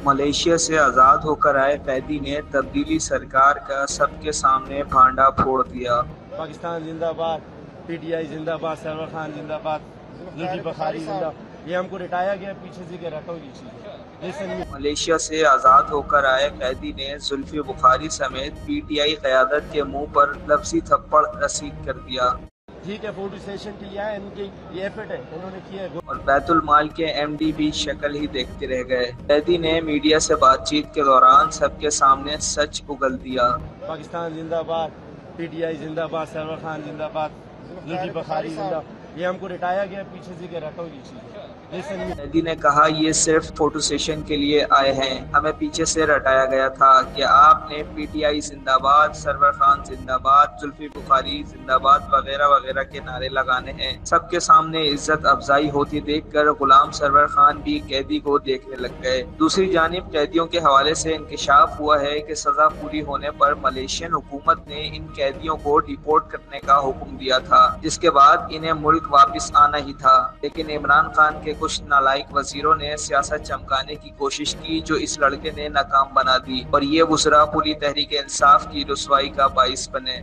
Malaysia से आज़ाद होकर आए कैदी ने तब्दीली सरकार का सबके सामने भांडा फोड़ दिया। पाकिस्तान जिंदाबाद, PTI जिंदाबाद, सरवर खान जिंदाबाद, जुल्फी बुखारी जिंदाबाद। ये हमको रिटाया गया, पीछे से रखा हुई चीज़। मलेशिया से आज़ाद होकर आए कैदी ने जुल्फी बुखारी समेत PTI क़यादत के मुंह पर लफ्ज़ी थप्पड़ रसीद कर दिया। ठीक है, फोटो सेशन के लिए आए, इनके ये एफर्ट है, उन्होंने किया है। और बैतुल माल के MD भी शक्ल ही देखते रह गए। कैदी ने मीडिया से बातचीत के दौरान सबके सामने सच उगल दिया। पाकिस्तान जिंदाबाद, PTI जिंदाबाद, सरवर खान जिंदाबाद, जुल्फी बुखारी जिंदाबाद। ये हमको रिटाया गया, पीछे से रखा हुई चीज़। कैदी ने कहा, ये सिर्फ फोटो सेशन के लिए आए हैं, हमें पीछे से रटाया गया था कि आपने PTI जिंदाबाद, सरवर खान जिंदाबाद, जुल्फी बुखारी जिंदाबाद वगैरह वगैरह के नारे लगाने हैं। सबके सामने इज्जत अफजाई होती देखकर गुलाम सरवर खान भी कैदी को देखने लग गए। दूसरी जानिब कैदियों के हवाले से इंकशाफ हुआ है कि सजा पूरी होने पर मलेशियन हुकूमत ने इन कैदियों को डिपोर्ट करने का हुक्म दिया था, जिसके बाद इन्हें मुल्क वापस आना ही था। लेकिन इमरान खान के कुछ नालायक वजीरों ने सियासत चमकाने की कोशिश की, जो इस लड़के ने नाकाम बना दी और ये वज़रा पूरी तहरीक इंसाफ की रुसवाई का बाइस बने।